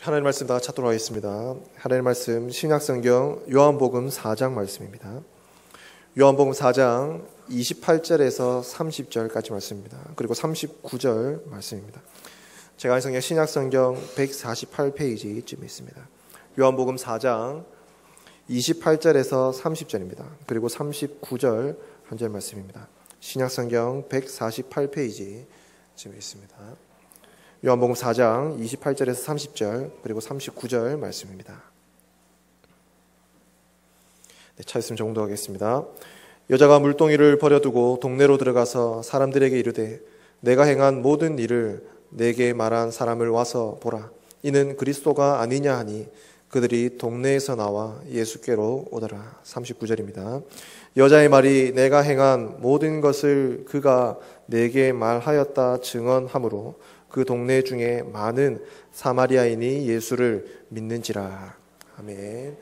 하나님의 말씀 다 찾도록 하겠습니다. 하나님의 말씀 신약성경 요한복음 4장 말씀입니다. 요한복음 4장 28절에서 30절까지 말씀입니다. 그리고 39절 말씀입니다. 제가 성경 신약성경 148페이지쯤에 있습니다. 요한복음 4장 28절에서 30절입니다. 그리고 39절 한 절 말씀입니다. 신약성경 148페이지쯤에 있습니다. 요한복음 4장 28절에서 30절 그리고 39절 말씀입니다. 네, 찾았으면 정독하겠습니다. 여자가 물동이를 버려두고 동네로 들어가서 사람들에게 이르되 내가 행한 모든 일을 내게 말한 사람을 와서 보라. 이는 그리스도가 아니냐 하니 그들이 동네에서 나와 예수께로 오더라. 39절입니다. 여자의 말이 내가 행한 모든 것을 그가 내게 말하였다 증언하므로 그 동네 중에 많은 사마리아인이 예수를 믿는지라. 아멘.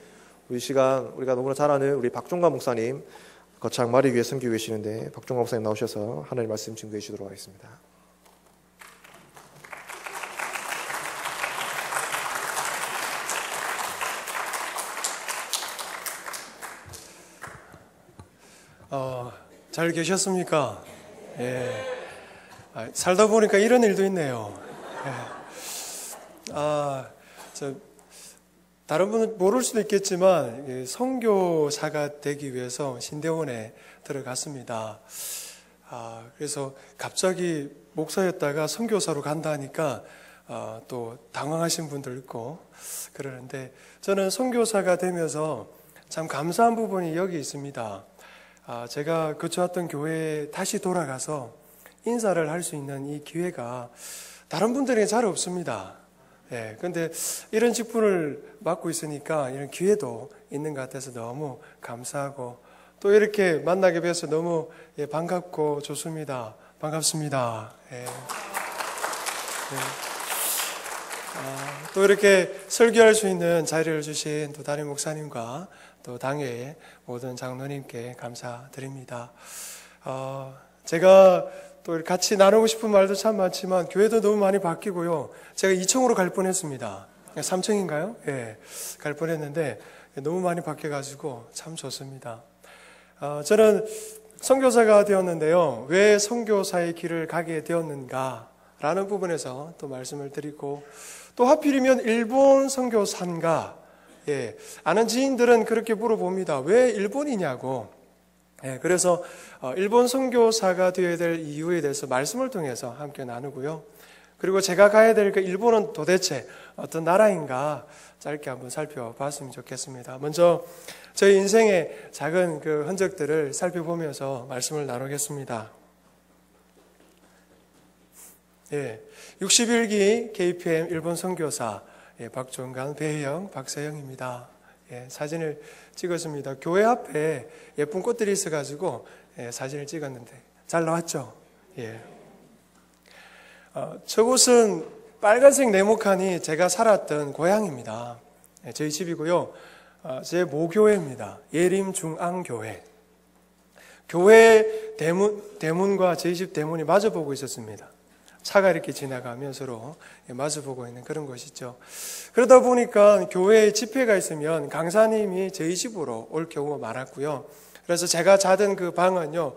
우리 시간 우리가 너무나 잘 아는 우리 박종관 목사님 거창 마리 위에 섬기고 계시는데 박종관 목사님 나오셔서 하나님의 말씀 증거해 주시도록 하겠습니다. 잘 계셨습니까? 예. 살다 보니까 이런 일도 있네요. 예. 다른 분은 모를 수도 있겠지만 선교사가 되기 위해서 신대원에 들어갔습니다. 그래서 갑자기 목사였다가 선교사로 간다니까 또 당황하신 분들 있고 그러는데 저는 선교사가 되면서 참 감사한 부분이 여기 있습니다. 제가 거쳐왔던 교회에 다시 돌아가서 인사를 할 수 있는 이 기회가 다른 분들에게 잘 없습니다. 예, 근데 이런 직분을 맡고 있으니까 이런 기회도 있는 것 같아서 너무 감사하고 또 이렇게 만나게 돼서 너무 반갑고 좋습니다. 반갑습니다. 예. 예. 또 이렇게 설교할 수 있는 자리를 주신 또 담임 목사님과 또 당회의 모든 장로님께 감사드립니다. 제가 또 같이 나누고 싶은 말도 참 많지만 교회도 너무 많이 바뀌고요. 제가 2층으로 갈 뻔했습니다. 3층인가요? 예, 갈 뻔했는데 너무 많이 바뀌어가지고 참 좋습니다. 저는 선교사가 되었는데요. 왜 선교사의 길을 가게 되었는가라는 부분에서 또 말씀을 드리고 또 하필이면 일본 선교사인가? 예, 아는 지인들은 그렇게 물어봅니다. 왜 일본이냐고. 예, 그래서 일본 선교사가 되어야 될 이유에 대해서 말씀을 통해서 함께 나누고요. 그리고 제가 가야 될 그 일본은 도대체 어떤 나라인가 짧게 한번 살펴봤으면 좋겠습니다. 먼저 저희 인생의 작은 그 흔적들을 살펴보면서 말씀을 나누겠습니다. 예, 61기 KPM 일본 선교사 박종관, 배혜영, 박세영입니다. 예, 사진을 찍었습니다. 교회 앞에 예쁜 꽃들이 있어가지고 사진을 찍었는데 잘 나왔죠? 예. 저곳은 빨간색 네모칸이 제가 살았던 고향입니다. 예, 저희 집이고요. 제 모교회입니다. 예림중앙교회. 교회 대문과 저희 집 대문이 마주보고 있었습니다. 차가 이렇게 지나가면 서로 마주보고 있는 그런 곳이죠. 그러다 보니까 교회에 집회가 있으면 강사님이 저희 집으로 올 경우가 많았고요. 그래서 제가 자던 그 방은요,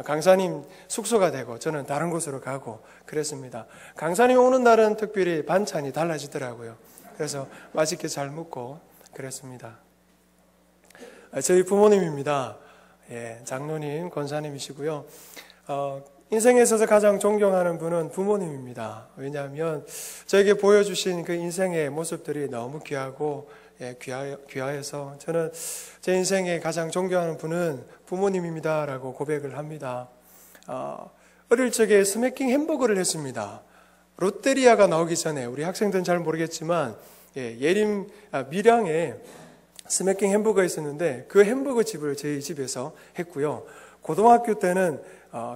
강사님 숙소가 되고 저는 다른 곳으로 가고 그랬습니다. 강사님 오는 날은 특별히 반찬이 달라지더라고요. 그래서 맛있게 잘 먹고 그랬습니다. 저희 부모님입니다. 예, 장로님, 권사님이시고요. 인생에 있어서 가장 존경하는 분은 부모님입니다. 왜냐하면 저에게 보여주신 그 인생의 모습들이 너무 귀하고 귀하여서 저는 제 인생에 가장 존경하는 분은 부모님입니다라고 고백을 합니다. 어릴 적에 스매킹 햄버거를 했습니다. 롯데리아가 나오기 전에 우리 학생들은 잘 모르겠지만 예림 밀양에 스매킹 햄버거가 있었는데 그 햄버거 집을 저희 집에서 했고요. 고등학교 때는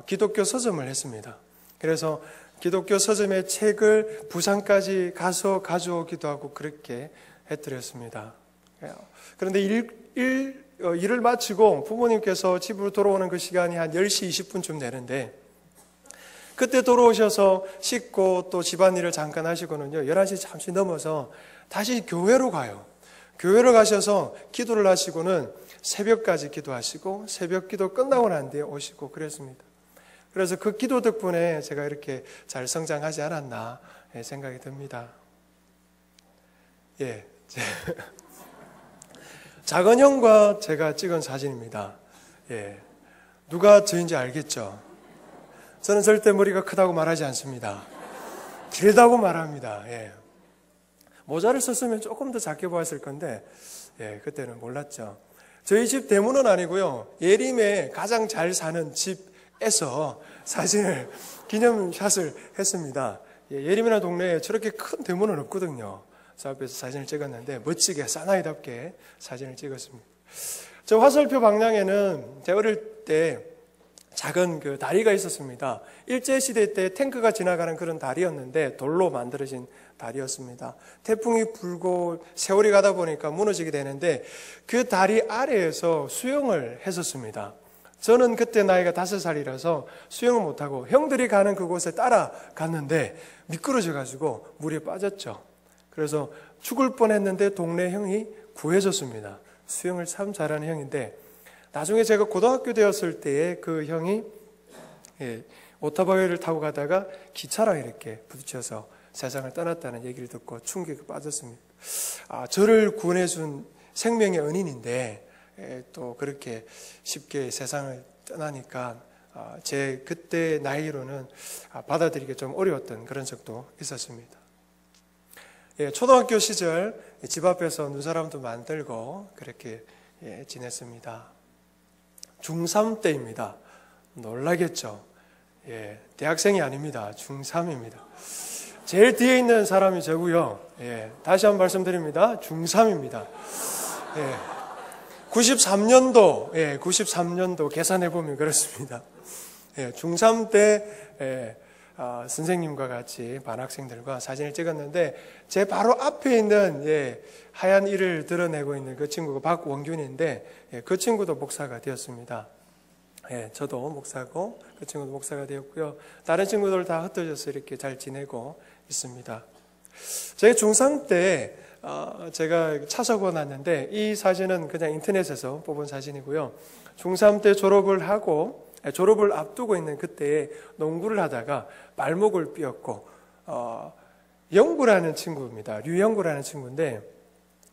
기독교 서점을 했습니다. 그래서 기독교 서점의 책을 부산까지 가서 가져오기도 하고 그렇게 해드렸습니다. 그런데 일을 마치고 부모님께서 집으로 돌아오는 그 시간이 한 10시 20분쯤 되는데 그때 돌아오셔서 씻고 또 집안일을 잠깐 하시고는요, 11시 잠시 넘어서 다시 교회로 가요. 교회로 가셔서 기도를 하시고는 새벽까지 기도하시고 새벽 기도 끝나고 난 뒤에 오시고 그랬습니다. 그래서 그 기도 덕분에 제가 이렇게 잘 성장하지 않았나 생각이 듭니다. 예. 작은 형과 제가 찍은 사진입니다. 예. 누가 저인지 알겠죠? 저는 절대 머리가 크다고 말하지 않습니다. 길다고 말합니다. 예. 모자를 썼으면 조금 더 작게 보았을 건데, 예, 그때는 몰랐죠. 저희 집 대문은 아니고요, 예림에 가장 잘 사는 집에서 사진을, 기념샷을 했습니다. 예, 예림이라는 동네에 저렇게 큰 대문은 없거든요. 저 앞에서 사진을 찍었는데 멋지게 사나이답게 사진을 찍었습니다. 저 화살표 방향에는 제가 어릴 때 작은 그 다리가 있었습니다. 일제시대 때 탱크가 지나가는 그런 다리였는데 돌로 만들어진 다리였습니다. 태풍이 불고 세월이 가다 보니까 무너지게 되는데 그 다리 아래에서 수영을 했었습니다. 저는 그때 나이가 5살이라서 수영을 못하고 형들이 가는 그곳에 따라갔는데 미끄러져가지고 물에 빠졌죠. 그래서 죽을 뻔했는데 동네 형이 구해줬습니다. 수영을 참 잘하는 형인데 나중에 제가 고등학교 되었을 때에 그 형이 오토바이를 타고 가다가 기차랑 이렇게 부딪혀서 세상을 떠났다는 얘기를 듣고 충격에 빠졌습니다. 저를 구원해준 생명의 은인인데 또 그렇게 쉽게 세상을 떠나니까 제 그때 나이로는 받아들이기 좀 어려웠던 그런 적도 있었습니다. 초등학교 시절 집 앞에서 눈사람도 만들고 그렇게 지냈습니다. 중3 때입니다. 놀라겠죠? 대학생이 아닙니다. 중3입니다. 제일 뒤에 있는 사람이 저고요. 다시 한번 말씀드립니다. 중3입니다. 93년도 계산해보면 그렇습니다. 중3 때 선생님과 같이 반학생들과 사진을 찍었는데 제 바로 앞에 있는 하얀 이를 드러내고 있는 그 친구가 박원균인데 그 친구도 목사가 되었습니다. 저도 목사고 그 친구도 목사가 되었고요. 다른 친구들 다 흩어져서 이렇게 잘 지내고 있습니다. 제가 중3 때 제가 차석원 났는데 이 사진은 그냥 인터넷에서 뽑은 사진이고요. 중3 때 졸업을 앞두고 있는 그때에 농구를 하다가 발목을 삐었고 영구라는 친구입니다. 류영구라는 친구인데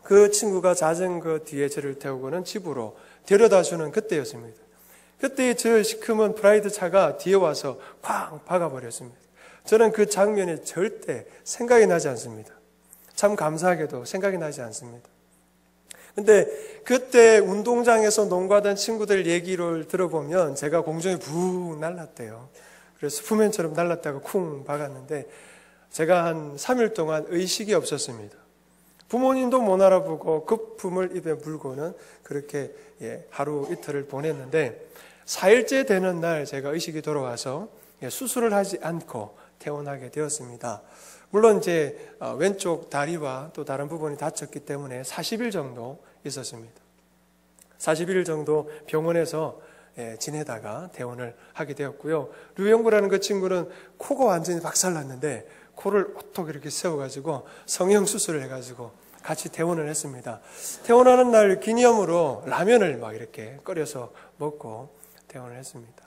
그 친구가 자전거 뒤에 저를 태우고는 집으로 데려다주는 그때였습니다. 그때 저 시커먼 프라이드 차가 뒤에 와서 쾅 박아버렸습니다. 저는 그 장면이 절대 생각이 나지 않습니다. 참 감사하게도 생각이 나지 않습니다. 근데 그때 운동장에서 농구하던 친구들 얘기를 들어보면 제가 공중에 붕 날랐대요. 그래서 슈퍼맨처럼 날랐다가 쿵 박았는데 제가 한 3일 동안 의식이 없었습니다. 부모님도 못 알아보고 거품을 입에 물고는 그렇게 하루 이틀을 보냈는데 4일째 되는 날 제가 의식이 돌아와서 수술을 하지 않고 퇴원하게 되었습니다. 물론 이제 왼쪽 다리와 또 다른 부분이 다쳤기 때문에 40일 정도 있었습니다. 40일 정도 병원에서 지내다가 퇴원을 하게 되었고요. 류영구라는 그 친구는 코가 완전히 박살났는데 코를 오똑 이렇게 세워가지고 성형 수술을 해가지고 같이 퇴원을 했습니다. 퇴원하는 날 기념으로 라면을 막 이렇게 끓여서 먹고 퇴원을 했습니다.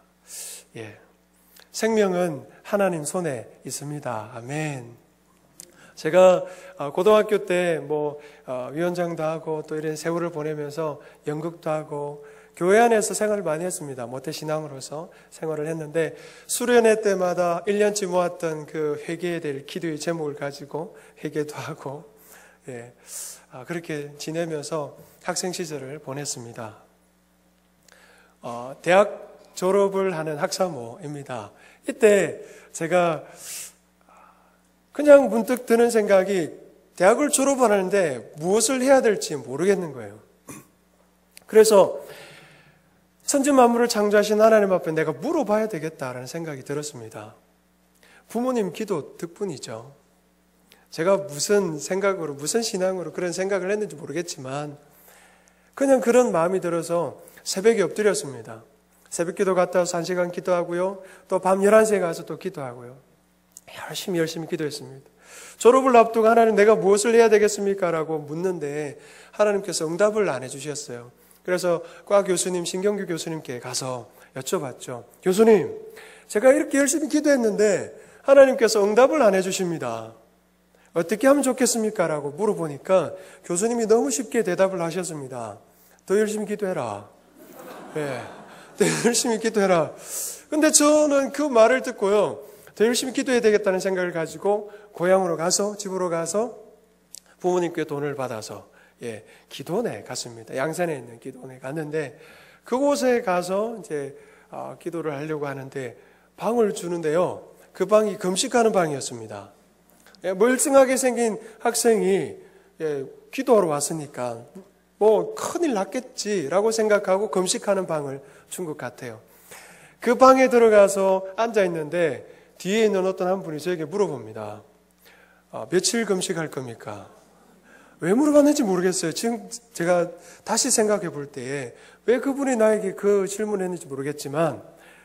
생명은 하나님 손에 있습니다. 아멘. 제가 고등학교 때 위원장도 하고 또 이런 세월을 보내면서 연극도 하고 교회 안에서 생활을 많이 했습니다. 모태신앙으로서 생활을 했는데 수련회 때마다 1년치 모았던 그 회개해야 될 기도의 제목을 가지고 회개도 하고 그렇게 지내면서 학생 시절을 보냈습니다. 대학 졸업을 하는 학사모입니다. 이때 제가 그냥 문득 드는 생각이 대학을 졸업하는데 무엇을 해야 될지 모르겠는 거예요. 그래서 천지 만물을 창조하신 하나님 앞에 내가 물어봐야 되겠다라는 생각이 들었습니다. 부모님 기도 덕분이죠. 제가 무슨 생각으로, 무슨 신앙으로 그런 생각을 했는지 모르겠지만 그냥 그런 마음이 들어서 새벽에 엎드렸습니다. 새벽기도 갔다 와서 1시간 기도하고요. 또 밤 11시에 가서 또 기도하고요. 열심히 기도했습니다. 졸업을 앞두고 하나님 내가 무엇을 해야 되겠습니까? 라고 묻는데 하나님께서 응답을 안 해주셨어요. 그래서 과 교수님, 신경규 교수님께 가서 여쭤봤죠. 교수님, 제가 이렇게 열심히 기도했는데 하나님께서 응답을 안 해주십니다. 어떻게 하면 좋겠습니까? 라고 물어보니까 교수님이 너무 쉽게 대답을 하셨습니다. 더 열심히 기도해라. 네, 더 열심히 기도해라. 근데 저는 그 말을 듣고요, 더 열심히 기도해야 되겠다는 생각을 가지고 고향으로 가서, 집으로 가서 부모님께 돈을 받아서 기도원에 갔습니다. 양산에 있는 기도원에 갔는데 그곳에 가서 이제 기도를 하려고 하는데 방을 주는데요, 그 방이 금식하는 방이었습니다. 멀쩡하게 생긴 학생이 기도하러 왔으니까 뭐 큰일 났겠지라고 생각하고 금식하는 방을 준 것 같아요. 그 방에 들어가서 앉아 있는데 뒤에 있는 어떤 한 분이 저에게 물어봅니다. 며칠 금식할 겁니까? 왜 물어봤는지 모르겠어요. 지금 제가 다시 생각해 볼 때에 왜 그분이 나에게 그 질문을 했는지 모르겠지만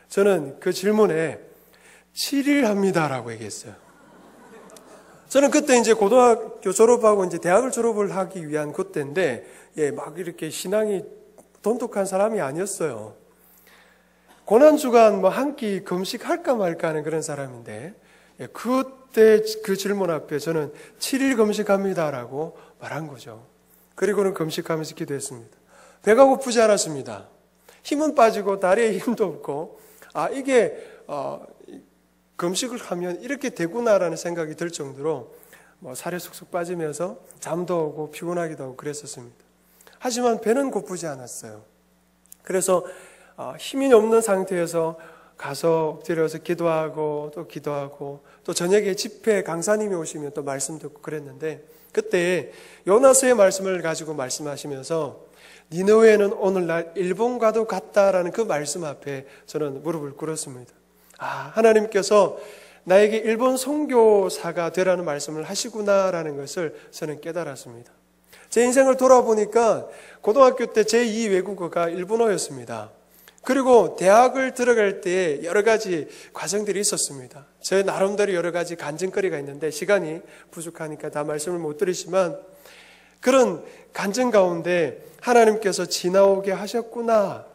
저는 그 질문에 7일 합니다라고 얘기했어요. 저는 그때 이제 고등학교 졸업하고 이제 대학을 졸업을 하기 위한 그때인데 막 이렇게 신앙이 돈독한 사람이 아니었어요. 고난주간 뭐 한 끼 금식할까 말까 하는 그런 사람인데 그때 그 질문 앞에 저는 7일 금식합니다라고 말한 거죠. 그리고는 금식하면서 기도했습니다. 배가 고프지 않았습니다. 힘은 빠지고 다리에 힘도 없고 이게 금식을 하면 이렇게 되구나라는 생각이 들 정도로 살이 쑥쑥 빠지면서 잠도 오고 피곤하기도 하고 그랬었습니다. 하지만 배는 고프지 않았어요. 그래서 힘이 없는 상태에서 가서 엎드려서 기도하고 또 저녁에 집회 강사님이 오시면 또 말씀 듣고 그랬는데 그때 요나서의 말씀을 가지고 말씀하시면서 니느웨는 오늘날 일본과도 같다라는 그 말씀 앞에 저는 무릎을 꿇었습니다. 하나님께서 나에게 일본 선교사가 되라는 말씀을 하시구나라는 것을 저는 깨달았습니다. 제 인생을 돌아보니까 고등학교 때 제2 외국어가 일본어였습니다. 그리고 대학을 들어갈 때 여러 가지 과정들이 있었습니다. 제 나름대로 여러 가지 간증거리가 있는데 시간이 부족하니까 다 말씀을 못 드리지만 그런 간증 가운데 하나님께서 지나오게 하셨구나.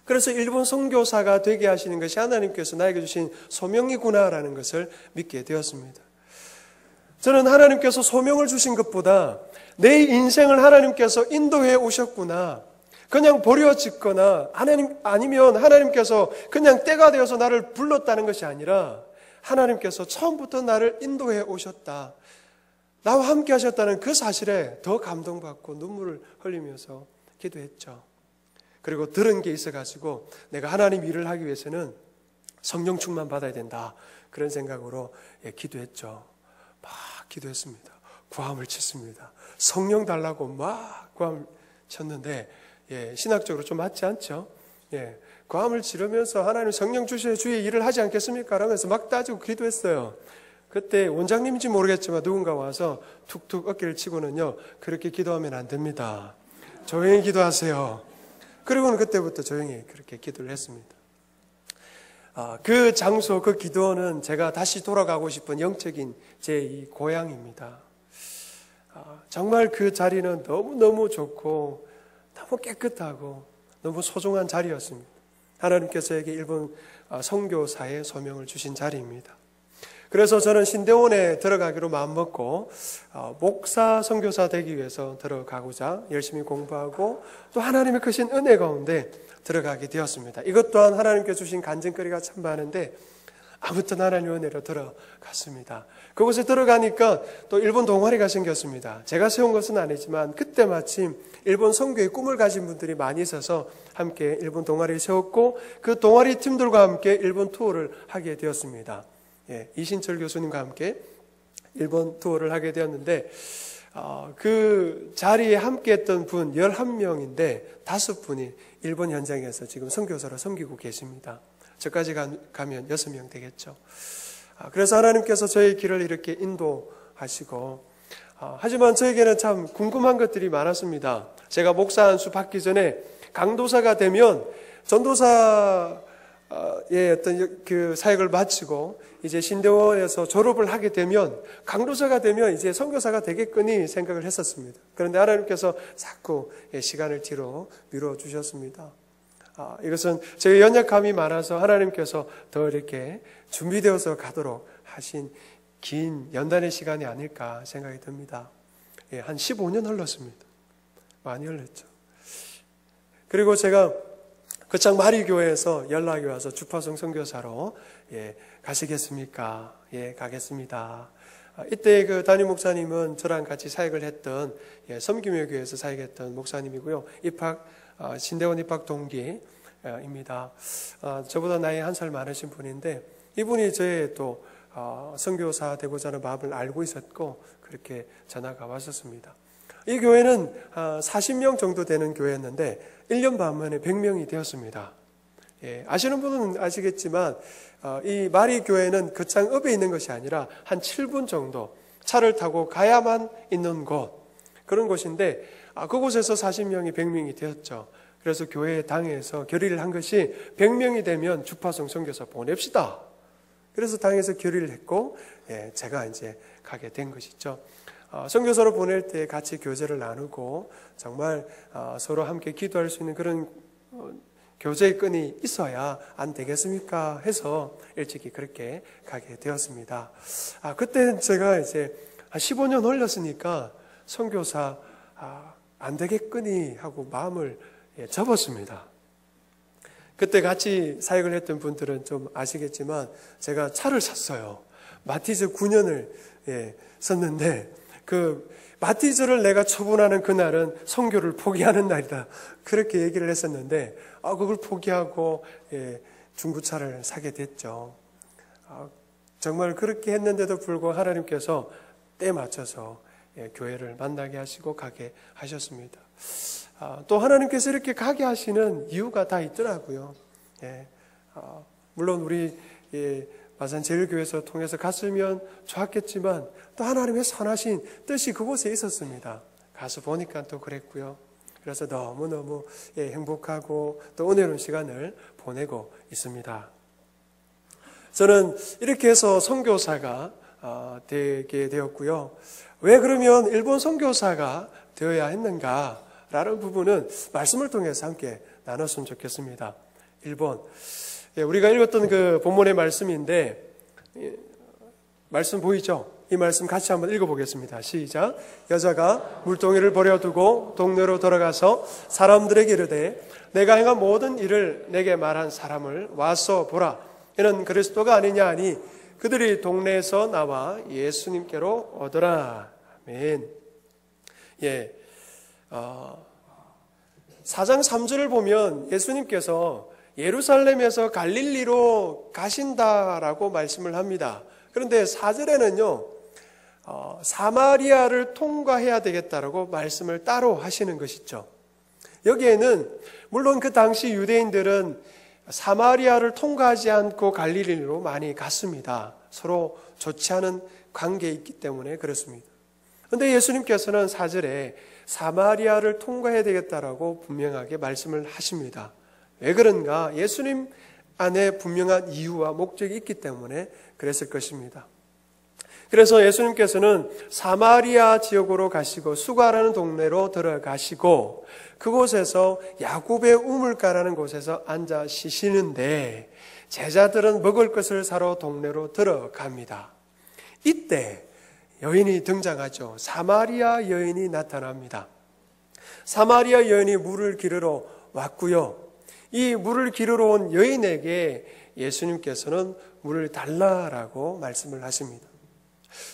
그래서 일본 선교사가 되게 하시는 것이 하나님께서 나에게 주신 소명이구나라는 것을 믿게 되었습니다. 저는 하나님께서 소명을 주신 것보다 내 인생을 하나님께서 인도해 오셨구나. 그냥 버려졌거나 아니면 하나님께서 그냥 때가 되어서 나를 불렀다는 것이 아니라 하나님께서 처음부터 나를 인도해 오셨다. 나와 함께 하셨다는 그 사실에 더 감동받고 눈물을 흘리면서 기도했죠. 그리고 들은 게 있어가지고 내가 하나님 일을 하기 위해서는 성령 충만 받아야 된다. 그런 생각으로 기도했죠. 막 기도했습니다. 구함을 쳤습니다. 성령 달라고 막 구함을 쳤는데 신학적으로 좀 맞지 않죠? 구함을 지르면서 하나님 성령 주셔야 주의 일을 하지 않겠습니까? 라면서 막 따지고 기도했어요. 그때 원장님인지 모르겠지만 누군가 와서 툭툭 어깨를 치고는요, 그렇게 기도하면 안 됩니다. 조용히 기도하세요. 그리고는 그때부터 조용히 그렇게 기도를 했습니다. 그 장소, 그 기도는 제가 다시 돌아가고 싶은 영적인 제 이 고향입니다. 정말 그 자리는 너무너무 좋고 너무 깨끗하고 너무 소중한 자리였습니다. 하나님께서에게 일본 선교사의 소명을 주신 자리입니다. 그래서 저는 신대원에 들어가기로 마음먹고 목사 선교사 되기 위해서 들어가고자 열심히 공부하고 또 하나님의 크신 은혜 가운데 들어가게 되었습니다. 이것 또한 하나님께 주신 간증거리가 참 많은데 아무튼 하나님의 은혜로 들어갔습니다. 그곳에 들어가니까 또 일본 동아리가 생겼습니다. 제가 세운 것은 아니지만 그때 마침 일본 선교의 꿈을 가진 분들이 많이 있어서 함께 일본 동아리를 세웠고 그 동아리 팀들과 함께 일본 투어를 하게 되었습니다. 이신철 교수님과 함께 일본 투어를 하게 되었는데 그 자리에 함께 했던 분 11명인데 5분이 일본 현장에서 지금 선교사로 섬기고 계십니다. 저까지 가면 6명 되겠죠. 그래서 하나님께서 저의 길을 이렇게 인도하시고 하지만 저에게는 참 궁금한 것들이 많았습니다. 제가 목사 안수 받기 전에 강도사가 되면 전도사의 어떤 그 사역을 마치고 이제 신대원에서 졸업을 하게 되면 강도사가 되면 이제 선교사가 되겠거니 생각을 했었습니다. 그런데 하나님께서 자꾸 시간을 뒤로 미뤄 주셨습니다. 이것은 저희 연약함이 많아서 하나님께서 더 이렇게 준비되어서 가도록 하신 긴 연단의 시간이 아닐까 생각이 듭니다. 한 15년 흘렀습니다. 많이 흘렀죠. 그리고 제가 거창 마리교회에서 연락이 와서 주파성 선교사로 가시겠습니까? 예, 가겠습니다. 이때 그 담임 목사님은 저랑 같이 사역을 했던 섬기묘 교회에서 사역했던 목사님이고요. 신대원 입학 동기입니다. 저보다 나이 한 살 많으신 분인데 이분이 저의 또 선교사 되고자 하는 마음을 알고 있었고 그렇게 전화가 왔었습니다. 이 교회는 40명 정도 되는 교회였는데 1년 반 만에 100명이 되었습니다. 아시는 분은 아시겠지만 이 마리교회는 거창읍에 있는 것이 아니라 한 7분 정도 차를 타고 가야만 있는 곳, 그런 곳인데 그곳에서 40명이 100명이 되었죠. 그래서 교회 당에서 결의를 한 것이 100명이 되면 주파성 선교사 보냅시다. 그래서 당에서 결의를 했고 제가 이제 가게 된 것이죠. 선교사로 보낼 때 같이 교제를 나누고 정말 서로 함께 기도할 수 있는 그런 교제의 끈이 있어야 안 되겠습니까? 해서 일찍이 그렇게 가게 되었습니다. 그때는 제가 이제 15년 흘렸으니까 선교사 안 되겠거니 하고 마음을 접었습니다. 그때 같이 사역을 했던 분들은 좀 아시겠지만 제가 차를 샀어요. 마티즈 9년을 썼는데 그 마티즈를 내가 처분하는 그날은 선교를 포기하는 날이다. 그렇게 얘기를 했었는데 그걸 포기하고 중고차를 사게 됐죠. 정말 그렇게 했는데도 불구하고 하나님께서 때 맞춰서 교회를 만나게 하시고 가게 하셨습니다. 또 하나님께서 이렇게 가게 하시는 이유가 다 있더라고요. 물론 우리 마산제일교회에서 통해서 갔으면 좋았겠지만 또 하나님의 선하신 뜻이 그곳에 있었습니다. 가서 보니까 또 그랬고요. 그래서 너무너무 행복하고 또 은혜로운 시간을 보내고 있습니다. 저는 이렇게 해서 선교사가 되게 되었고요. 왜 그러면 일본 선교사가 되어야 했는가라는 부분은 말씀을 통해서 함께 나눴으면 좋겠습니다. 일본, 우리가 읽었던 그 본문의 말씀인데 말씀 보이죠? 이 말씀 같이 한번 읽어보겠습니다. 시작. 여자가 물동이를 버려두고 동네로 돌아가서 사람들에게 이르되 내가 행한 모든 일을 내게 말한 사람을 와서 보라. 이는 그리스도가 아니냐 하니 그들이 동네에서 나와 예수님께로 오더라. 아멘. 4장 3절을 보면 예수님께서 예루살렘에서 갈릴리로 가신다라고 말씀을 합니다. 그런데 4절에는요, 사마리아를 통과해야 되겠다라고 말씀을 따로 하시는 것이죠. 여기에는 물론 그 당시 유대인들은 사마리아를 통과하지 않고 갈릴리로 많이 갔습니다. 서로 좋지 않은 관계에 있기 때문에 그렇습니다. 그런데 예수님께서는 4절에 사마리아를 통과해야 되겠다라고 분명하게 말씀을 하십니다. 왜 그런가? 예수님 안에 분명한 이유와 목적이 있기 때문에 그랬을 것입니다. 그래서 예수님께서는 사마리아 지역으로 가시고 수가라는 동네로 들어가시고 그곳에서 야곱의 우물가라는 곳에서 앉아 쉬시는데 제자들은 먹을 것을 사러 동네로 들어갑니다. 이때 여인이 등장하죠. 사마리아 여인이 나타납니다. 사마리아 여인이 물을 기르러 왔고요. 이 물을 기르러 온 여인에게 예수님께서는 물을 달라라고 말씀을 하십니다.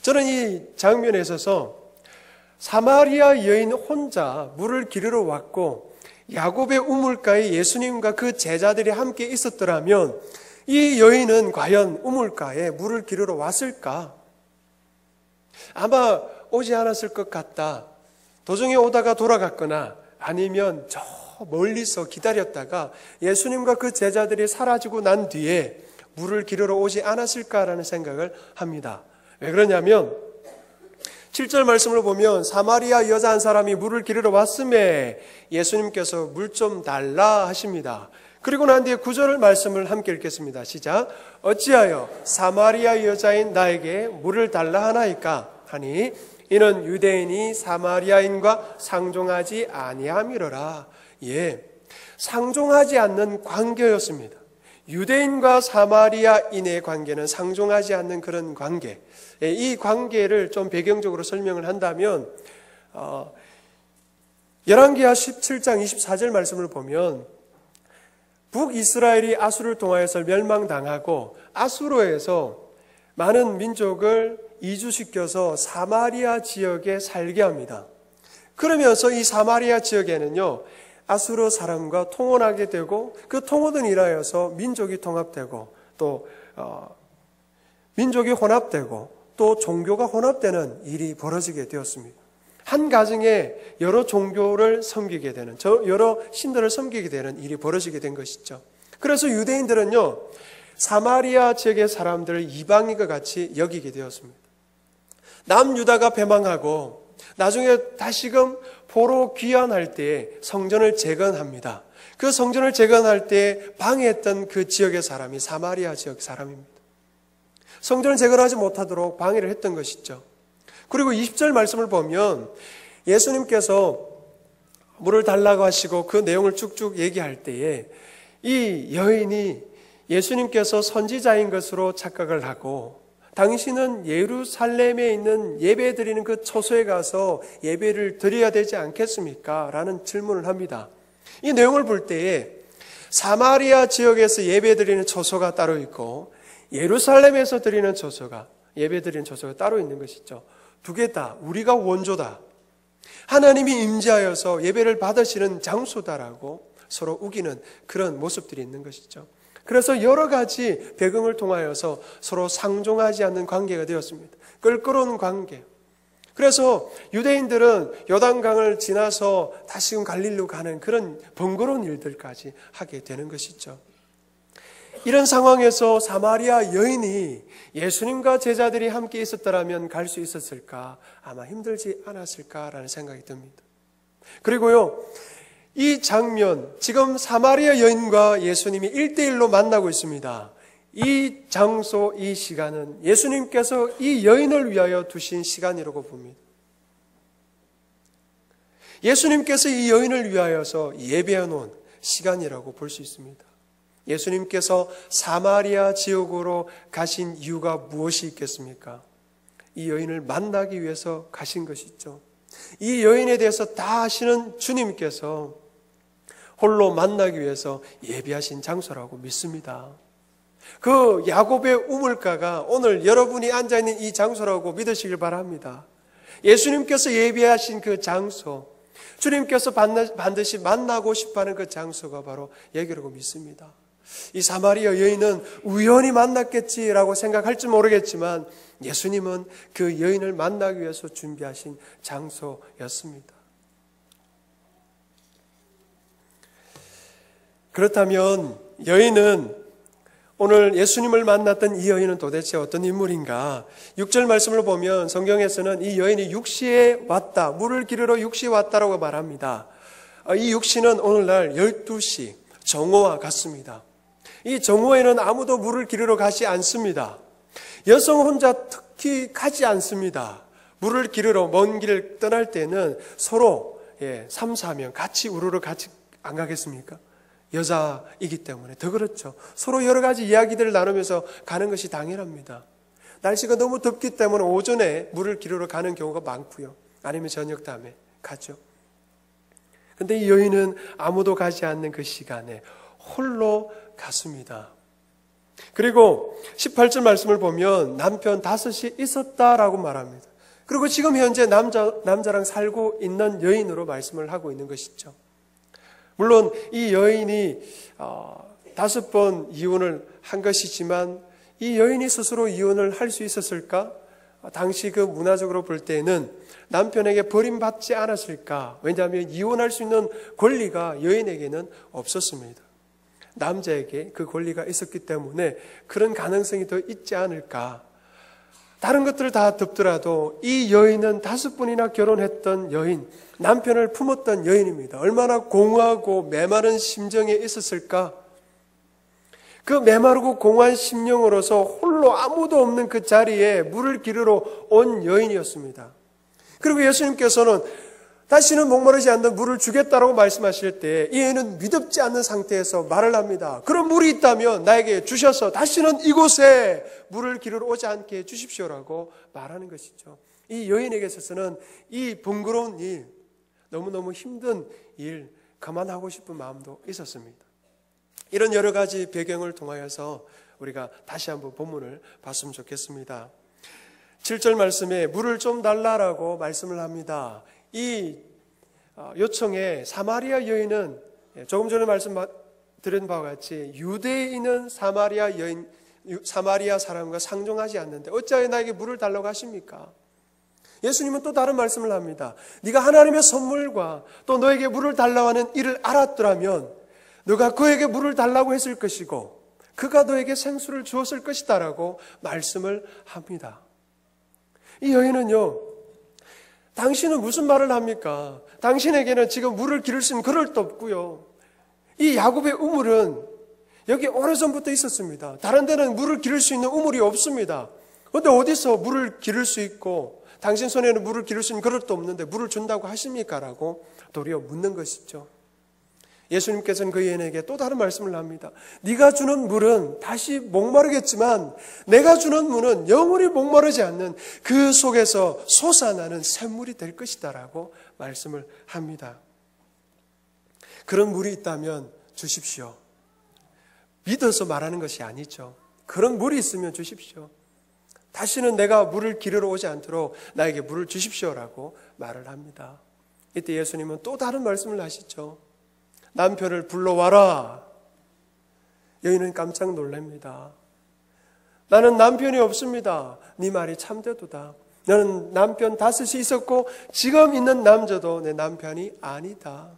저는 이 장면에 있어서 사마리아 여인 혼자 물을 기르러 왔고 야곱의 우물가에 예수님과 그 제자들이 함께 있었더라면 이 여인은 과연 우물가에 물을 기르러 왔을까? 아마 오지 않았을 것 같다. 도중에 오다가 돌아갔거나 아니면 저 멀리서 기다렸다가 예수님과 그 제자들이 사라지고 난 뒤에 물을 기르러 오지 않았을까라는 생각을 합니다. 왜 그러냐면 7절 말씀을 보면 사마리아 여자 한 사람이 물을 기르러 왔음에 예수님께서 물 좀 달라 하십니다. 그리고 난 뒤에 9절 말씀을 함께 읽겠습니다. 시작. 어찌하여 사마리아 여자인 나에게 물을 달라 하나이까 하니 이는 유대인이 사마리아인과 상종하지 아니함이로라. 예, 상종하지 않는 관계였습니다. 유대인과 사마리아인의 관계는 상종하지 않는 그런 관계. 이 관계를 좀 배경적으로 설명을 한다면 열왕기하 17장 24절 말씀을 보면 북이스라엘이 아수를 통하여서 멸망당하고 아수로에서 많은 민족을 이주시켜서 사마리아 지역에 살게 합니다. 그러면서 이 사마리아 지역에는요, 아수르 사람과 통혼하게 되고 그 통혼을 인하여서 민족이 통합되고 또 민족이 혼합되고 또 종교가 혼합되는 일이 벌어지게 되었습니다. 한 가정에 여러 종교를 섬기게 되는, 여러 신들을 섬기게 되는 일이 벌어지게 된 것이죠. 그래서 유대인들은요, 사마리아 지역의 사람들을 이방인과 같이 여기게 되었습니다. 남유다가 패망하고 나중에 다시금 포로 귀환할 때 성전을 재건합니다. 그 성전을 재건할 때 방해했던 그 지역의 사람이 사마리아 지역 사람입니다. 성전을 재건하지 못하도록 방해를 했던 것이죠. 그리고 20절 말씀을 보면 예수님께서 물을 달라고 하시고 그 내용을 쭉쭉 얘기할 때에 이 여인이 예수님께서 선지자인 것으로 착각을 하고 당신은 예루살렘에 있는 예배 드리는 그 초소에 가서 예배를 드려야 되지 않겠습니까? 라는 질문을 합니다. 이 내용을 볼 때에 사마리아 지역에서 예배 드리는 초소가 따로 있고 예루살렘에서 드리는 초소가, 예배 드리는 초소가 따로 있는 것이죠. 두 개 다 우리가 원조다. 하나님이 임재하여서 예배를 받으시는 장소다라고 서로 우기는 그런 모습들이 있는 것이죠. 그래서 여러 가지 배경을 통하여서 서로 상종하지 않는 관계가 되었습니다. 껄끄러운 관계. 그래서 유대인들은 요단강을 지나서 다시금 갈릴리로 가는 그런 번거로운 일들까지 하게 되는 것이죠. 이런 상황에서 사마리아 여인이 예수님과 제자들이 함께 있었더라면 갈 수 있었을까? 아마 힘들지 않았을까라는 생각이 듭니다. 그리고요, 이 장면, 지금 사마리아 여인과 예수님이 1대1로 만나고 있습니다. 이 장소, 이 시간은 예수님께서 이 여인을 위하여 두신 시간이라고 봅니다. 예수님께서 이 여인을 위하여서 예배해 놓은 시간이라고 볼 수 있습니다. 예수님께서 사마리아 지역으로 가신 이유가 무엇이 있겠습니까? 이 여인을 만나기 위해서 가신 것이죠. 이 여인에 대해서 다 아시는 주님께서 홀로 만나기 위해서 예비하신 장소라고 믿습니다. 그 야곱의 우물가가 오늘 여러분이 앉아있는 이 장소라고 믿으시길 바랍니다. 예수님께서 예비하신 그 장소, 주님께서 반드시 만나고 싶어하는 그 장소가 바로 여기라고 믿습니다. 이 사마리아 여인은 우연히 만났겠지라고 생각할지 모르겠지만 예수님은 그 여인을 만나기 위해서 준비하신 장소였습니다. 그렇다면 여인은, 오늘 예수님을 만났던 이 여인은 도대체 어떤 인물인가? 6절 말씀을 보면 성경에서는 이 여인이 육시에 왔다, 물을 기르러 육시에 왔다라고 말합니다. 이 육시는 오늘날 12시 정오와 같습니다. 이 정오에는 아무도 물을 기르러 가지 않습니다. 여성 혼자 특히 가지 않습니다. 물을 기르러 먼 길을 떠날 때는 서로 3, 4명 같이 우르르 같이 안 가겠습니까? 여자이기 때문에 더 그렇죠. 서로 여러 가지 이야기들을 나누면서 가는 것이 당연합니다. 날씨가 너무 덥기 때문에 오전에 물을 기르러 가는 경우가 많고요. 아니면 저녁 다음에 가죠. 근데 이 여인은 아무도 가지 않는 그 시간에 홀로 갔습니다. 그리고 18절 말씀을 보면 남편 5이 있었다라고 말합니다. 그리고 지금 현재 남자랑 살고 있는 여인으로 말씀을 하고 있는 것이죠. 물론 이 여인이 5번 이혼을 한 것이지만 이 여인이 스스로 이혼을 할 수 있었을까? 당시 그 문화적으로 볼 때는 남편에게 버림받지 않았을까? 왜냐하면 이혼할 수 있는 권리가 여인에게는 없었습니다. 남자에게 그 권리가 있었기 때문에 그런 가능성이 더 있지 않을까? 다른 것들을 다 덮더라도 이 여인은 5번이나 결혼했던 여인, 남편을 품었던 여인입니다. 얼마나 공허하고 메마른 심정에 있었을까? 그 메마르고 공한 심령으로서 홀로 아무도 없는 그 자리에 물을 기르러 온 여인이었습니다. 그리고 예수님께서는 다시는 목마르지 않는 물을 주겠다라고 말씀하실 때 이 여인은 믿음지 않는 상태에서 말을 합니다. 그런 물이 있다면 나에게 주셔서 다시는 이곳에 물을 기르러 오지 않게 해주십시오라고 말하는 것이죠. 이 여인에게 있어서는 이 번거로운 일, 너무너무 힘든 일 그만하고 싶은 마음도 있었습니다. 이런 여러 가지 배경을 통하여서 우리가 다시 한번 본문을 봤으면 좋겠습니다. 7절 말씀에 물을 좀 달라라고 말씀을 합니다. 이 요청에 사마리아 여인은 조금 전에 말씀드린 바와 같이 유대인은 사마리아 사람과 상종하지 않는데 어찌하여 나에게 물을 달라고 하십니까? 예수님은 또 다른 말씀을 합니다. 네가 하나님의 선물과 또 너에게 물을 달라고 하는 이를 알았더라면 너가 그에게 물을 달라고 했을 것이고 그가 너에게 생수를 주었을 것이다 라고 말씀을 합니다. 이 여인은요, 당신은 무슨 말을 합니까? 당신에게는 지금 물을 기를 수 있는 그럴 도 없고요. 이 야곱의 우물은 여기 오래전부터 있었습니다. 다른 데는 물을 기를 수 있는 우물이 없습니다. 그런데 어디서 물을 기를 수 있고 당신 손에는 물을 기를 수 있는 그릇도 없는데 물을 준다고 하십니까? 라고 도리어 묻는 것이죠. 예수님께서는 그 여인에게 또 다른 말씀을 합니다. 네가 주는 물은 다시 목마르겠지만 내가 주는 물은 영원히 목마르지 않는 그 속에서 솟아나는 샘물이 될 것이다 라고 말씀을 합니다. 그런 물이 있다면 주십시오. 믿어서 말하는 것이 아니죠. 그런 물이 있으면 주십시오. 다시는 내가 물을 기르러 오지 않도록 나에게 물을 주십시오라고 말을 합니다. 이때 예수님은 또 다른 말씀을 하시죠. 남편을 불러와라. 여인은 깜짝 놀랍니다. 나는 남편이 없습니다. 네 말이 참되도다. 나는 남편 5이 있었고 지금 있는 남자도 내 남편이 아니다.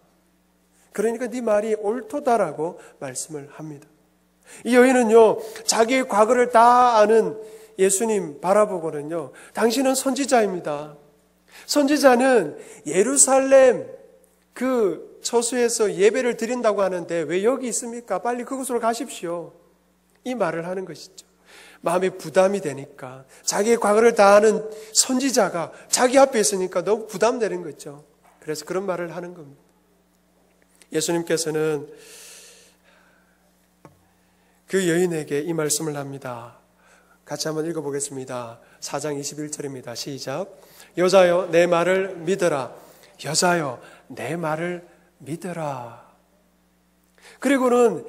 그러니까 네 말이 옳도다라고 말씀을 합니다. 이 여인은요, 자기의 과거를 다 아는 예수님 바라보고는요, 당신은 선지자입니다. 선지자는 예루살렘 그 처소에서 예배를 드린다고 하는데 왜 여기 있습니까? 빨리 그곳으로 가십시오. 이 말을 하는 것이죠. 마음에 부담이 되니까 자기의 과거를 다 아는 선지자가 자기 앞에 있으니까 너무 부담되는 거죠. 그래서 그런 말을 하는 겁니다. 예수님께서는 그 여인에게 이 말씀을 합니다. 같이 한번 읽어보겠습니다. 4장 21절입니다. 시작. 여자여 내 말을 믿어라. 여자여 내 말을 믿어라. 그리고는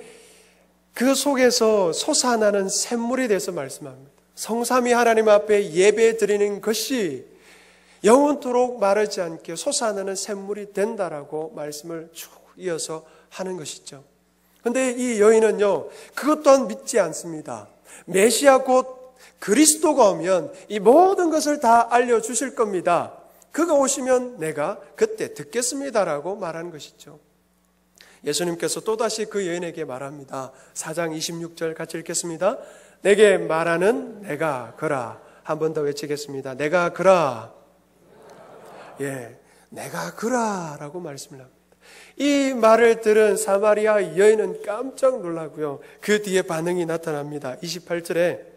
그 속에서 솟아나는 샘물에 대해서 말씀합니다. 성삼위 하나님 앞에 예배 드리는 것이 영원토록 마르지 않게 솟아나는 샘물이 된다라고 말씀을 쭉 이어서 하는 것이죠. 그런데 이 여인은요, 그것 또한 믿지 않습니다. 메시아 곧 그리스도가 오면 이 모든 것을 다 알려주실 겁니다. 그가 오시면 내가 그때 듣겠습니다라고 말하는 것이죠. 예수님께서 또다시 그 여인에게 말합니다. 4장 26절 같이 읽겠습니다. 내게 말하는 내가 그라. 한 번 더 외치겠습니다. 내가 그라. 예, 내가 그라라고 말씀을 합니다. 이 말을 들은 사마리아 여인은 깜짝 놀라고요. 그 뒤에 반응이 나타납니다. 28절에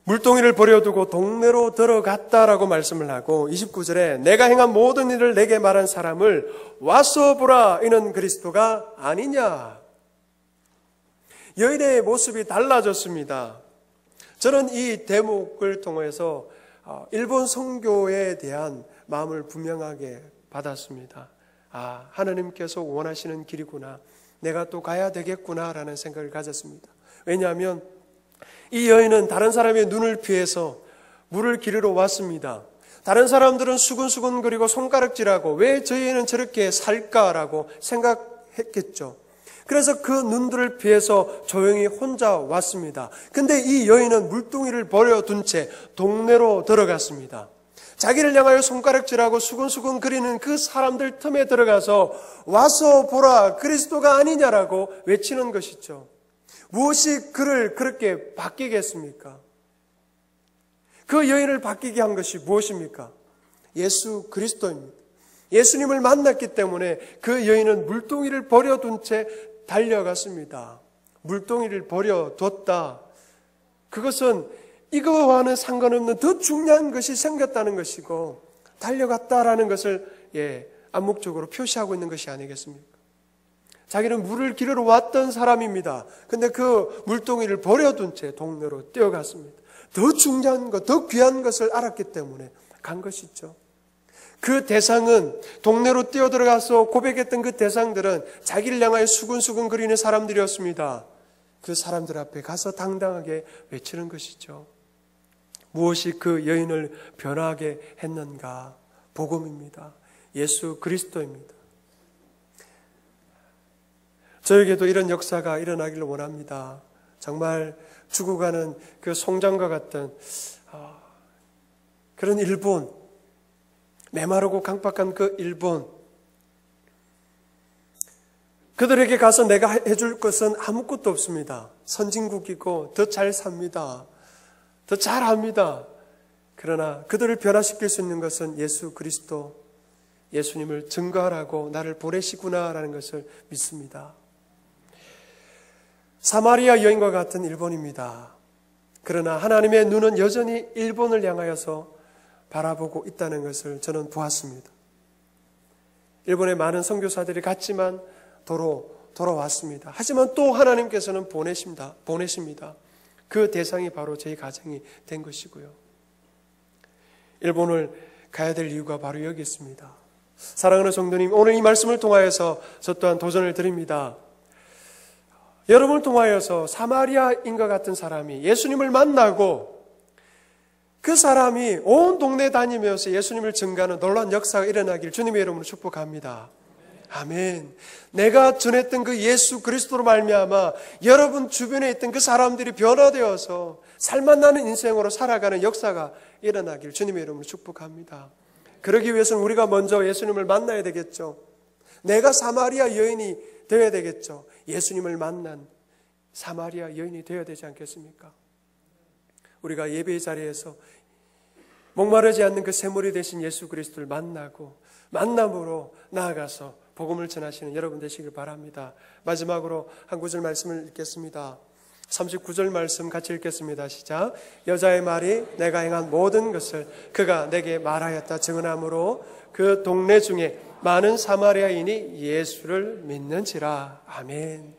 물동이를 버려두고 동네로 들어갔다라고 말씀을 하고 29절에 내가 행한 모든 일을 내게 말한 사람을 와서 보라. 이는 그리스도가 아니냐. 여인의 모습이 달라졌습니다. 저는 이 대목을 통해서 일본 선교에 대한 마음을 분명하게 받았습니다. 아, 하나님께서 원하시는 길이구나. 내가 또 가야 되겠구나라는 생각을 가졌습니다. 왜냐하면 이 여인은 다른 사람의 눈을 피해서 물을 기르러 왔습니다. 다른 사람들은 수근수근거리고 손가락질하고 왜 저 여인은 저렇게 살까라고 생각했겠죠. 그래서 그 눈들을 피해서 조용히 혼자 왔습니다. 근데 이 여인은 물동이를 버려둔 채 동네로 들어갔습니다. 자기를 향하여 손가락질하고 수근수근 거리는 그 사람들 틈에 들어가서 와서 보라 그리스도가 아니냐라고 외치는 것이죠. 무엇이 그를 그렇게 바뀌게 했습니까? 그 여인을 바뀌게 한 것이 무엇입니까? 예수 그리스도입니다. 예수님을 만났기 때문에 그 여인은 물동이를 버려둔 채 달려갔습니다. 물동이를 버려뒀다. 그것은 이거와는 상관없는 더 중요한 것이 생겼다는 것이고 달려갔다라는 것을 암묵적으로 표시하고 있는 것이 아니겠습니까? 자기는 물을 기르러 왔던 사람입니다. 근데 그 물동이를 버려둔 채 동네로 뛰어갔습니다. 더 중요한 것, 더 귀한 것을 알았기 때문에 간 것이죠. 그 대상은 동네로 뛰어들어가서 고백했던 그 대상들은 자기를 향하여 수근수근 거리는 사람들이었습니다. 그 사람들 앞에 가서 당당하게 외치는 것이죠. 무엇이 그 여인을 변하게 했는가? 복음입니다. 예수 그리스도입니다. 저에게도 이런 역사가 일어나기를 원합니다. 정말 죽어가는 그 송장과 같은 그런 일본, 메마르고 강박한 그 일본, 그들에게 가서 내가 해줄 것은 아무것도 없습니다. 선진국이고 더 잘 삽니다. 더 잘합니다. 그러나 그들을 변화시킬 수 있는 것은 예수 그리스도, 예수님을 증거하라고 나를 보내시구나라는 것을 믿습니다. 사마리아 여인과 같은 일본입니다. 그러나 하나님의 눈은 여전히 일본을 향하여서 바라보고 있다는 것을 저는 보았습니다. 일본에 많은 선교사들이 갔지만 돌아왔습니다. 하지만 또 하나님께서는 보내십니다. 그 대상이 바로 저희 가정이 된 것이고요. 일본을 가야 될 이유가 바로 여기 있습니다. 사랑하는 성도님, 오늘 이 말씀을 통하여서 저 또한 도전을 드립니다. 여러분을 통하여서 사마리아인과 같은 사람이 예수님을 만나고 그 사람이 온 동네 다니면서 예수님을 증거하는 놀라운 역사가 일어나길 주님의 이름으로 축복합니다. 아멘. 내가 전했던 그 예수 그리스도로 말미암아 여러분 주변에 있던 그 사람들이 변화되어서 살맛나는 인생으로 살아가는 역사가 일어나길 주님의 이름으로 축복합니다. 그러기 위해서는 우리가 먼저 예수님을 만나야 되겠죠. 내가 사마리아 여인이 되어야 되겠죠. 예수님을 만난 사마리아 여인이 되어야 되지 않겠습니까? 우리가 예배의 자리에서 목마르지 않는 그 샘물이 되신 예수 그리스도를 만나고 만남으로 나아가서 복음을 전하시는 여러분 되시길 바랍니다. 마지막으로 한 구절 말씀을 읽겠습니다. 39절 말씀 같이 읽겠습니다. 시작. 여자의 말이 내가 행한 모든 것을 그가 내게 말하였다 증언하므로 그 동네 중에 많은 사마리아인이 예수를 믿는지라. 아멘.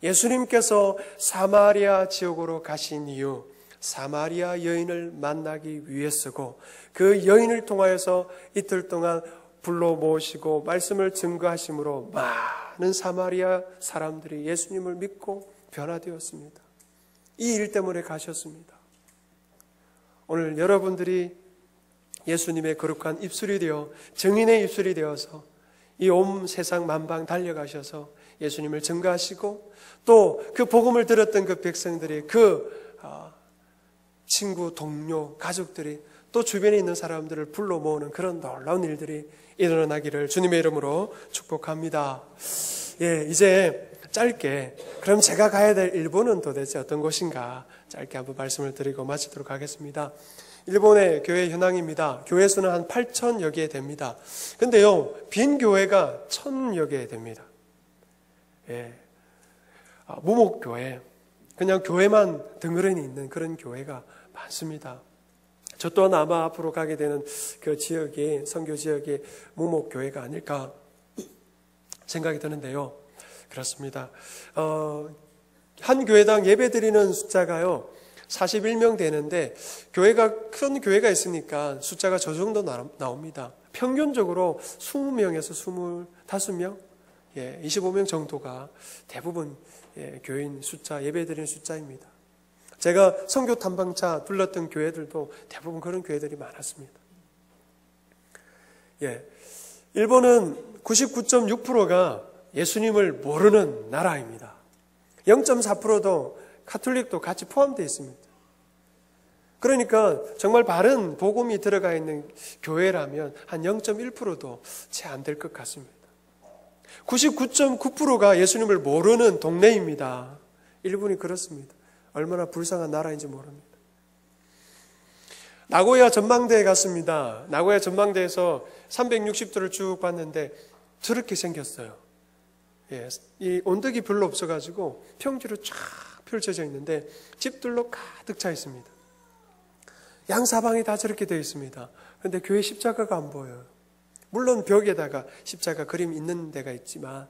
예수님께서 사마리아 지역으로 가신 이유, 사마리아 여인을 만나기 위해서고 그 여인을 통하여서 이틀 동안 불러 모으시고 말씀을 증거하심으로 많은 사마리아 사람들이 예수님을 믿고 변화되었습니다. 이 일 때문에 가셨습니다. 오늘 여러분들이 예수님의 거룩한 입술이 되어 증인의 입술이 되어서 이 온 세상 만방 달려가셔서 예수님을 증거하시고 또 그 복음을 들었던 그 백성들이 그 친구, 동료, 가족들이 또 주변에 있는 사람들을 불러 모으는 그런 놀라운 일들이 일어나기를 주님의 이름으로 축복합니다. 이제 짧게 그럼 제가 가야 될 일본은 도대체 어떤 곳인가 짧게 한번 말씀을 드리고 마치도록 하겠습니다. 일본의 교회 현황입니다. 교회 수는 한 8,000여 개 됩니다. 근데요, 빈 교회가 1,000여 개 됩니다. 무목교회, 그냥 교회만 덩그러니 있는 그런 교회가 많습니다. 저 또한 아마 앞으로 가게 되는 그 지역이 선교 지역이 무목교회가 아닐까 생각이 드는데요. 그렇습니다. 한 교회당 예배 드리는 숫자가요 41명 되는데 교회가 큰 교회가 있으니까 숫자가 저 정도 나옵니다. 평균적으로 20명에서 25명, 25명 정도가 대부분 교인 숫자, 예배 드리는 숫자입니다. 제가 선교 탐방차 둘렀던 교회들도 대부분 그런 교회들이 많았습니다. 일본은 99.6%가 예수님을 모르는 나라입니다. 0.4%도 카톨릭도 같이 포함되어 있습니다. 그러니까 정말 바른 복음이 들어가 있는 교회라면 한 0.1%도 채 안 될 것 같습니다. 99.9%가 예수님을 모르는 동네입니다. 일본이 그렇습니다. 얼마나 불쌍한 나라인지 모릅니다. 나고야 전망대에 갔습니다. 나고야 전망대에서 360도를 쭉 봤는데 저렇게 생겼어요. 이 온덕이 별로 없어가지고 평지로 쫙 펼쳐져 있는데 집들로 가득 차 있습니다. 양사방이 다 저렇게 되어 있습니다. 그런데 교회 십자가가 안 보여요. 물론 벽에다가 십자가 그림 있는 데가 있지만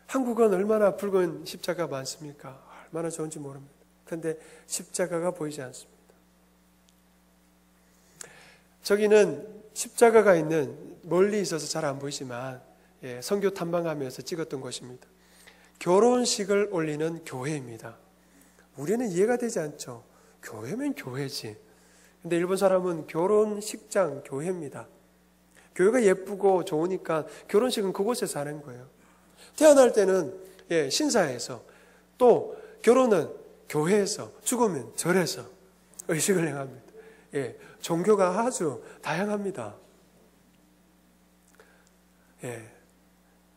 한국은 얼마나 붉은 십자가 많습니까? 얼마나 좋은지 모릅니다. 그런데 십자가가 보이지 않습니다. 저기는 십자가가 있는 멀리 있어서 잘 안 보이지만 선교 탐방하면서 찍었던 곳입니다. 결혼식을 올리는 교회입니다. 우리는 이해가 되지 않죠. 교회면 교회지. 근데 일본 사람은 결혼식장 교회입니다. 교회가 예쁘고 좋으니까 결혼식은 그곳에서 하는 거예요. 태어날 때는 신사에서, 또 결혼은 교회에서, 죽으면 절에서 의식을 행합니다. 종교가 아주 다양합니다.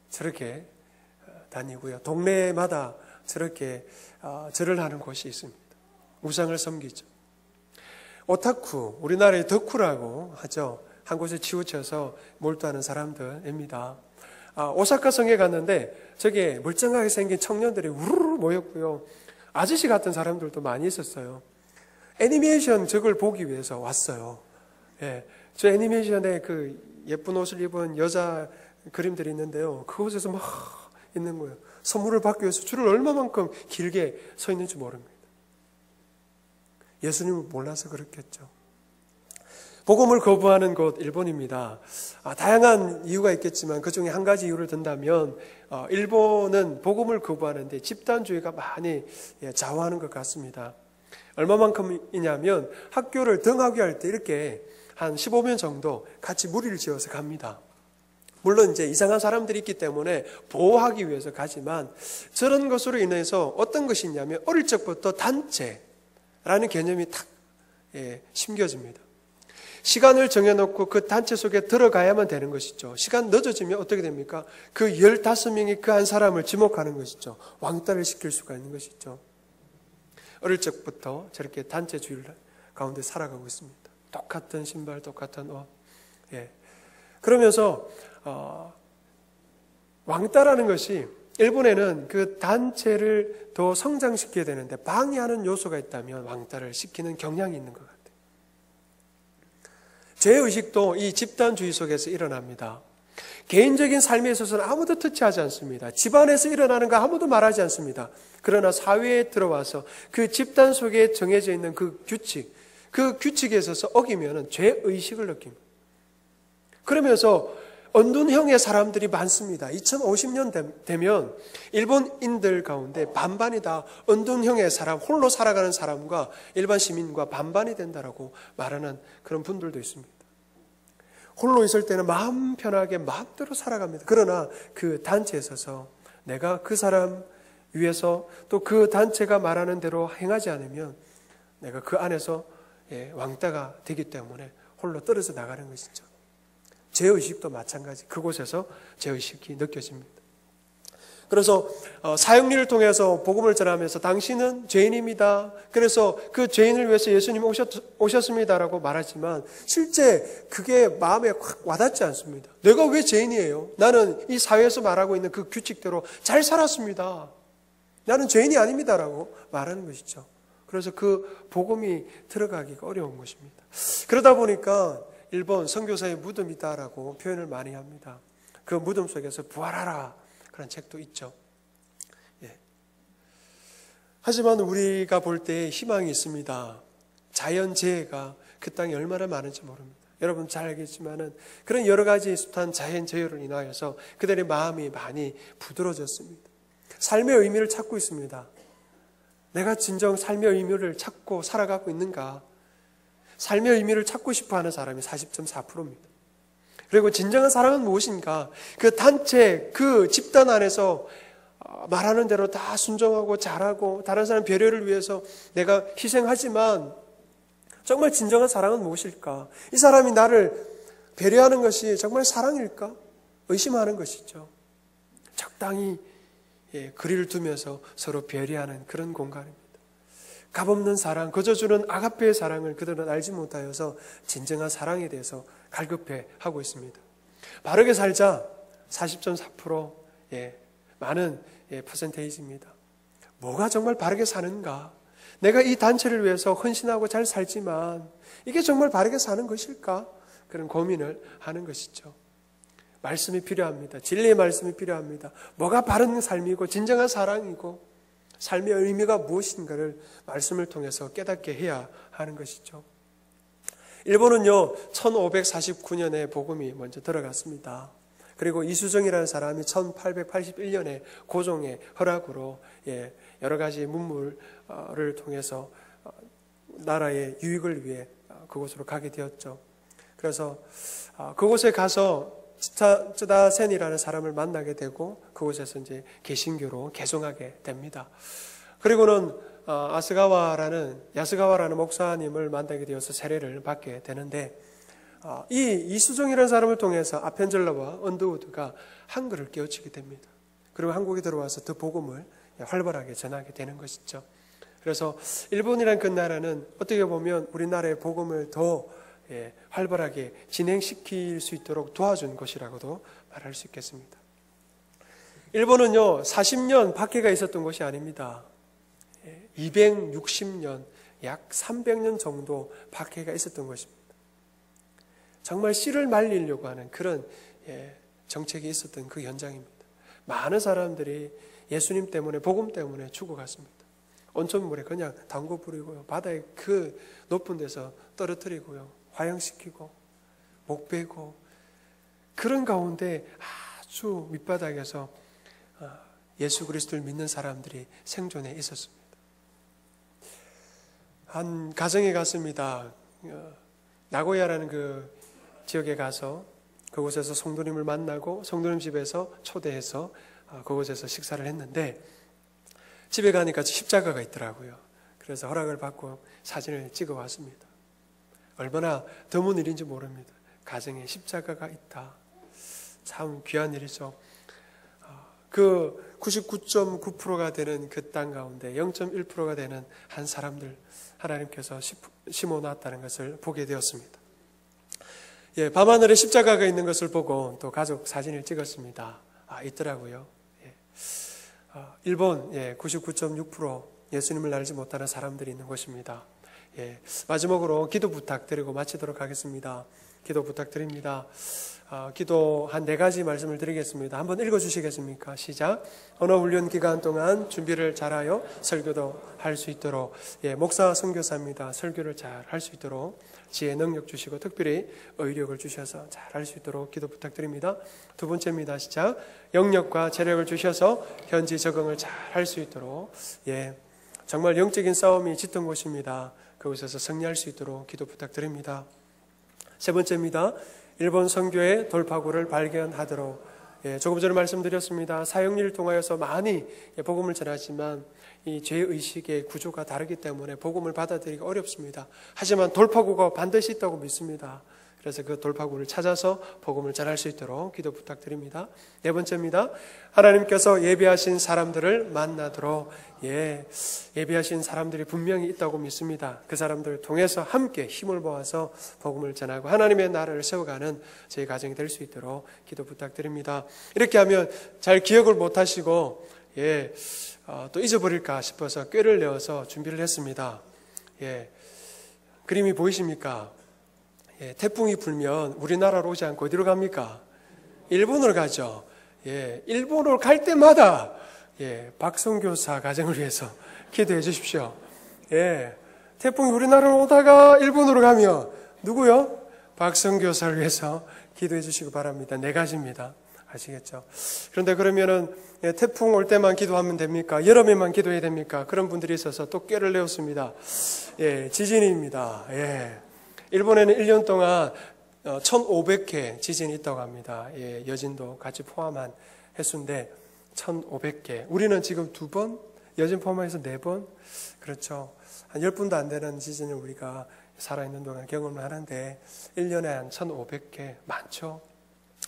저렇게 다니고요. 동네마다 저렇게 절을 하는 곳이 있습니다. 우상을 섬기죠. 오타쿠, 우리나라의 덕후라고 하죠. 한 곳에 치우쳐서 몰두하는 사람들입니다. 오사카 성에 갔는데 저게 멀쩡하게 생긴 청년들이 우르르 모였고요. 아저씨 같은 사람들도 많이 있었어요. 애니메이션 저걸 보기 위해서 왔어요. 저 애니메이션에 그 예쁜 옷을 입은 여자 그림들이 있는데요. 그곳에서 막 있는 거예요. 선물을 받기 위해서 줄을 얼마만큼 길게 서 있는지 모릅니다. 예수님을 몰라서 그렇겠죠. 복음을 거부하는 곳 일본입니다. 다양한 이유가 있겠지만 그 중에 한 가지 이유를 든다면 일본은 복음을 거부하는데 집단주의가 많이 좌우하는 것 같습니다. 얼마만큼이냐면 학교를 등하교 할 때 이렇게 한 15명 정도 같이 무리를 지어서 갑니다. 물론 이제 이상한 사람들이 있기 때문에 보호하기 위해서 가지만 저런 것으로 인해서 어떤 것이 있냐면 어릴 적부터 단체라는 개념이 탁 심겨집니다. 시간을 정해놓고 그 단체 속에 들어가야만 되는 것이죠. 시간 늦어지면 어떻게 됩니까? 그 15명이 그 한 사람을 지목하는 것이죠. 왕따를 시킬 수가 있는 것이죠. 어릴 적부터 저렇게 단체주의 가운데 살아가고 있습니다. 똑같은 신발, 똑같은 옷. 그러면서 왕따라는 것이 일본에는 그 단체를 더 성장시켜야 되는데 방해하는 요소가 있다면 왕따를 시키는 경향이 있는 것 같아요. 죄의식도 이 집단주의 속에서 일어납니다. 개인적인 삶에 있어서는 아무도 터치하지 않습니다. 집안에서 일어나는 거 아무도 말하지 않습니다. 그러나 사회에 들어와서 그 집단 속에 정해져 있는 그 규칙에 있어서 어기면 죄의식을 느낍니다. 그러면서 언둔형의 사람들이 많습니다. 2050년 되면 일본인들 가운데 반반이 다 언둔형의 사람, 홀로 살아가는 사람과 일반 시민과 반반이 된다라고 말하는 그런 분들도 있습니다. 홀로 있을 때는 마음 편하게 마음대로 살아갑니다. 그러나 그 단체에 있어서 내가 그 사람 위해서 또 그 단체가 말하는 대로 행하지 않으면 내가 그 안에서 왕따가 되기 때문에 홀로 떨어져 나가는 것이죠. 죄의식도 마찬가지. 그곳에서 죄의식이 느껴집니다. 그래서 사형리를 통해서 복음을 전하면서 당신은 죄인입니다. 그래서 그 죄인을 위해서 예수님이 오셨습니다라고 말하지만 실제 그게 마음에 확 와닿지 않습니다. 내가 왜 죄인이에요? 나는 이 사회에서 말하고 있는 그 규칙대로 잘 살았습니다. 나는 죄인이 아닙니다라고 말하는 것이죠. 그래서 그 복음이 들어가기가 어려운 것입니다. 그러다 보니까 일본 선교사의 무덤이다라고 표현을 많이 합니다. 그 무덤 속에서 부활하라 그런 책도 있죠. 하지만 우리가 볼 때 희망이 있습니다. 자연재해가 그 땅에 얼마나 많은지 모릅니다. 여러분 잘 알겠지만은 그런 여러 가지 숱한 자연재해로 인하여서 그들의 마음이 많이 부드러워졌습니다. 삶의 의미를 찾고 있습니다. 내가 진정 삶의 의미를 찾고 살아가고 있는가? 삶의 의미를 찾고 싶어하는 사람이 40.4%입니다. 그리고 진정한 사랑은 무엇인가? 그 단체, 그 집단 안에서 말하는 대로 다 순종하고 잘하고 다른 사람 배려를 위해서 내가 희생하지만 정말 진정한 사랑은 무엇일까? 이 사람이 나를 배려하는 것이 정말 사랑일까? 의심하는 것이죠. 적당히 거리를 두면서 서로 배려하는 그런 공간입니다. 값없는 사랑, 거저 주는 아가페의 사랑을 그들은 알지 못하여서 진정한 사랑에 대해서 갈급해 하고 있습니다. 바르게 살자 40.4% 많은 퍼센테이지입니다. 뭐가 정말 바르게 사는가? 내가 이 단체를 위해서 헌신하고 잘 살지만 이게 정말 바르게 사는 것일까? 그런 고민을 하는 것이죠. 말씀이 필요합니다. 진리의 말씀이 필요합니다. 뭐가 바른 삶이고 진정한 사랑이고 삶의 의미가 무엇인가를 말씀을 통해서 깨닫게 해야 하는 것이죠. 일본은요, 1549년에 복음이 먼저 들어갔습니다. 그리고 이수정이라는 사람이 1881년에 고종의 허락으로 여러 가지 문물을 통해서 나라의 유익을 위해 그곳으로 가게 되었죠. 그래서 그곳에 가서 쯔다센이라는 사람을 만나게 되고 그곳에서 이제 개신교로 개종하게 됩니다. 그리고는 야스가와라는 목사님을 만나게 되어서 세례를 받게 되는데 이 이수정이라는 사람을 통해서 아펜젤러와 언더우드가 한글을 깨우치게 됩니다. 그리고 한국에 들어와서 더 복음을 활발하게 전하게 되는 것이죠. 그래서 일본이라는 그 나라는 어떻게 보면 우리나라의 복음을 더 활발하게 진행시킬 수 있도록 도와준 것이라고도 말할 수 있겠습니다. 일본은요, 40년 박해가 있었던 것이 아닙니다. 260년, 약 300년 정도 박해가 있었던 것입니다. 정말 씨를 말리려고 하는 그런 정책이 있었던 그 현장입니다. 많은 사람들이 예수님 때문에, 복음 때문에 죽어갔습니다. 온천물에 그냥 담궈 버리고요, 바다의 그 높은 데서 떨어뜨리고요, 화형시키고 목 베고, 그런 가운데 아주 밑바닥에서 예수 그리스도를 믿는 사람들이 생존해 있었습니다. 한 가정에 갔습니다. 나고야라는 그 지역에 가서 그곳에서 성도님을 만나고 성도님 집에서 초대해서 그곳에서 식사를 했는데, 집에 가니까 십자가가 있더라고요. 그래서 허락을 받고 사진을 찍어 왔습니다. 얼마나 드문 일인지 모릅니다. 가정에 십자가가 있다. 참 귀한 일이죠. 그 99.9%가 되는 그 땅 가운데 0.1%가 되는 한 사람들 하나님께서 심어 놨다는 것을 보게 되었습니다. 밤하늘에 십자가가 있는 것을 보고 또 가족 사진을 찍었습니다. 있더라고요. 일본 99.6% 예수님을 알지 못하는 사람들이 있는 곳입니다. 마지막으로 기도 부탁드리고 마치도록 하겠습니다. 기도 부탁드립니다. 기도 한 4가지 말씀을 드리겠습니다. 한번 읽어주시겠습니까? 시작. 언어 훈련 기간 동안 준비를 잘하여 설교도 할 수 있도록, 목사 선교사입니다. 설교를 잘 할 수 있도록 지혜 능력 주시고 특별히 의력을 주셔서 잘 할 수 있도록 기도 부탁드립니다. 2번째입니다. 시작. 영역과 재력을 주셔서 현지 적응을 잘 할 수 있도록, 정말 영적인 싸움이 짙은 곳입니다. 그곳에서 승리할 수 있도록 기도 부탁드립니다. 3번째입니다. 일본 선교의 돌파구를 발견하도록, 조금 전에 말씀드렸습니다. 사형리를 통하여서 많이 복음을 전하지만 이 죄의식의 구조가 다르기 때문에 복음을 받아들이기 어렵습니다. 하지만 돌파구가 반드시 있다고 믿습니다. 그래서 그 돌파구를 찾아서 복음을 전할 수 있도록 기도 부탁드립니다. 4번째입니다. 하나님께서 예비하신 사람들을 만나도록, 예비하신 사람들이 분명히 있다고 믿습니다. 그 사람들을 통해서 함께 힘을 모아서 복음을 전하고 하나님의 나라를 세워가는 저희 가정이 될 수 있도록 기도 부탁드립니다. 이렇게 하면 잘 기억을 못하시고 또 잊어버릴까 싶어서 꾀를 내어서 준비를 했습니다. 그림이 보이십니까? 태풍이 불면 우리나라로 오지 않고 어디로 갑니까? 일본으로 가죠. 일본으로 갈 때마다 박성교사 가정을 위해서 기도해 주십시오. 태풍이 우리나라로 오다가 일본으로 가면 누구요? 박성교사를 위해서 기도해 주시기 바랍니다. 4가지입니다. 아시겠죠? 그런데 그러면은 태풍 올 때만 기도하면 됩니까? 여름에만 기도해야 됩니까? 그런 분들이 있어서 또 꾀를 내었습니다. 지진입니다. 일본에는 1년 동안 1,500회 지진이 있다고 합니다. 여진도 같이 포함한 횟수인데 1,500개. 우리는 지금 2번, 여진 포함해서 4번. 그렇죠. 한 10분도 안 되는 지진을 우리가 살아있는 동안 경험을 하는데 1년에 한 1,500개. 많죠.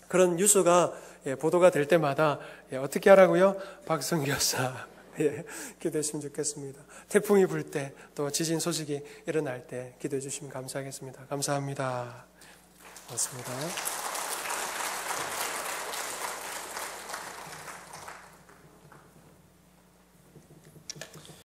그런 뉴스가 보도가 될 때마다 어떻게 하라고요? 박성교사 기도했으면 좋겠습니다. 태풍이 불 때 또 지진 소식이 일어날 때 기도해 주시면 감사하겠습니다. 감사합니다. 고맙습니다.